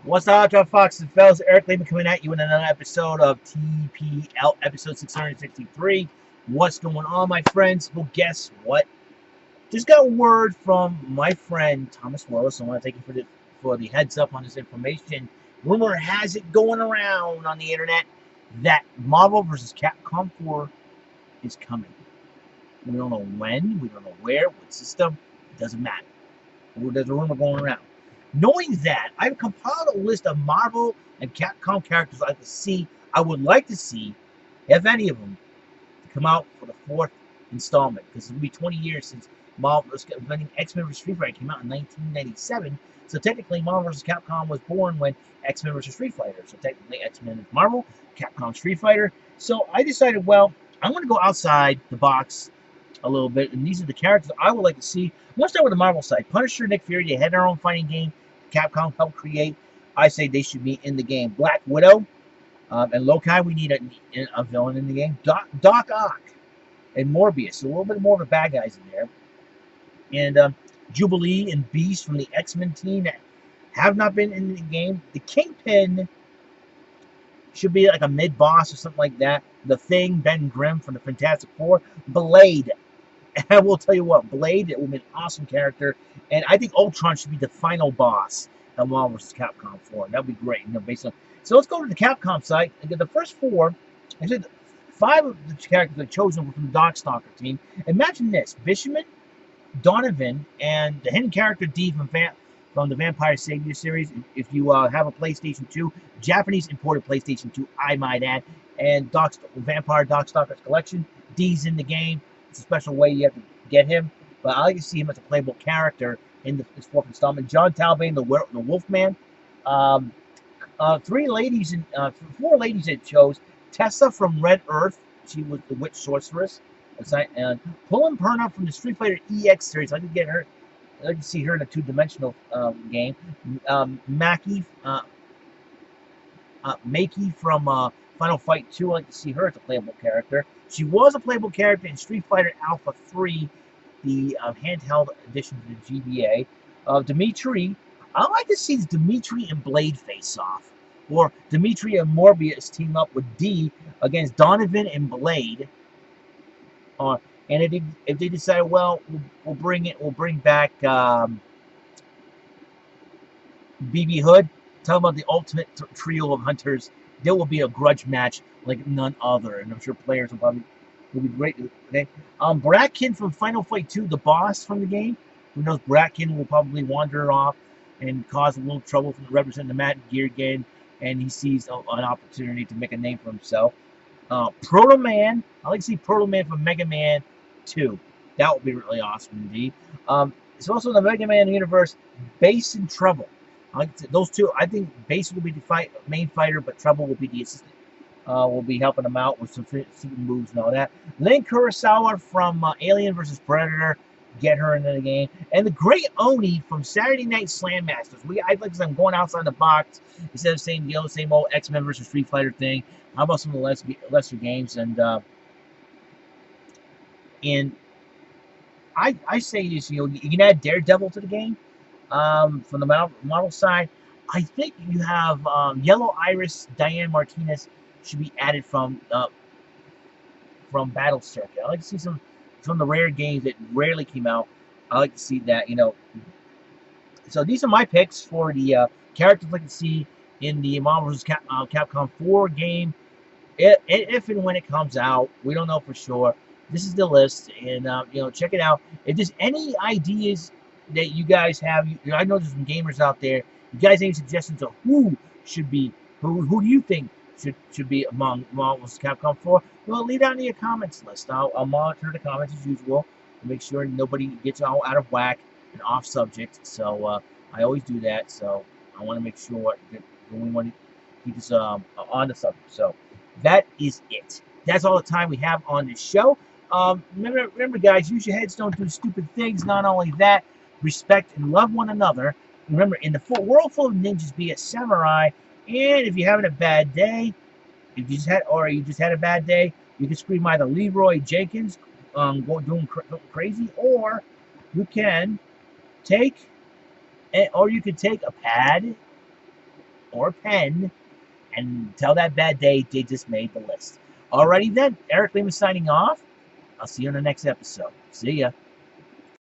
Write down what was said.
What's up, John Fox and fellas? Eric Lehman coming at you in another episode of TPL, episode 663. What's going on, my friends? Well, guess what? Just got word from my friend Thomas Willis. I want to thank you for the heads up on this information. Rumor has it going around on the internet that Marvel vs. Capcom 4 is coming. We don't know when, we don't know where, what system. It doesn't matter. There's a rumor going around. Knowing that, I've compiled a list of Marvel and Capcom characters I would like to see, if any of them, to come out for the fourth installment. Because it'll be 20 years since Marvel vs. X-Men vs. Street Fighter came out in 1997. So technically, Marvel vs. Capcom was born when X-Men vs. Street Fighter. So technically, X-Men is Marvel, Capcom Street Fighter. So I decided, well, I'm going to go outside the box a little bit, and these are the characters I would like to see. Let's start with the Marvel side. Punisher, Nick Fury, they had their own fighting game. Capcom helped create. I say they should be in the game. Black Widow and Loki, we need a villain in the game. Doc Ock and Morbius, a little bit more of the bad guys in there. And Jubilee and Beast from the X-Men team that have not been in the game. The Kingpin should be like a mid-boss or something like that. The Thing, Ben Grimm from the Fantastic Four. Blade. And I will tell you what, Blade, it will be an awesome character. And I think Ultron should be the final boss of Marvel vs. Capcom 4. That would be great, based on. So let's go to the Capcom side. And the first four, actually, 5 of the characters I've chosen were from the Darkstalker team. Imagine this: Bishamon, Donovan, and the hidden character D from the Vampire Savior series. If you have a PlayStation 2, Japanese imported PlayStation 2, I might add, and Vampire Darkstalkers collection. D's in the game. It's a special way you have to get him, but I like to see him as a playable character in this fourth installment. John Talbot, the Wolfman. 4 ladies it chose. Tessa from Red Earth. She was the witch sorceress. And Pullen Perna from the Street Fighter EX series. I could get her. I like to see her in a 2-dimensional game. Maki from Final Fight 2. I like to see her as a playable character. She was a playable character in Street Fighter Alpha 3, the handheld edition to the GBA. Dimitri. I like to see Dimitri and Blade face off. Or Dimitri and Morbius team up with D against Donovan and Blade. And if they decide, well, we'll bring back BB Hood. Talk about the ultimate trio of hunters. There will be a grudge match like none other, and I'm sure players will be great. Okay, Bracken from Final Fight 2, the boss from the game. Who knows? Bracken will probably wander off and cause a little trouble from representing the Matt Gear again, and he sees an opportunity to make a name for himself. Proto Man. I like to see Proto Man from Mega Man 2. That would be really awesome indeed. It's also in the Mega Man universe. Bass and Trouble. I like those two. I think Bass will be the main fighter, but Trouble will be the assistant. Will be helping him out with some moves and all that. Lin Kurosawa from Alien vs. Predator. Get her into the game. And the Great Oni from Saturday Night Slam Masters. I'd like to say I'm going outside the box instead of saying the same old X-Men vs. Street Fighter thing. How about some of the lesser games? And I say this, you can add Daredevil to the game. From the Marvel side, I think you have Yellow Iris, Diane Martinez should be added from Battle Circuit. I like to see some from the rare games that rarely came out. I like to see that, So these are my picks for the characters I'd like to see in the Marvel vs. Capcom 4 game. If and when it comes out, we don't know for sure. This is the list, and check it out. If there's any ideas that you guys have, I know there's some gamers out there. You guys any suggestions of who do you think should be among Marvel vs. Capcom 4? Well, leave that in your comments list. I'll monitor the comments as usual to make sure nobody gets all out of whack and off subject. So I always do that. So I want to make sure that we want to keep this on the subject. So that is it. That's all the time we have on this show. Remember, guys, use your heads, don't do stupid things. Not only that, respect and love one another. Remember, in the world full of ninjas, be a samurai. And if you're having a bad day, you just had a bad day, you can scream either Leroy Jenkins, doing crazy, or you can take a pad or pen and tell that bad day they just made the list. Alrighty then, Eric Lehman signing off. I'll see you in the next episode. See ya.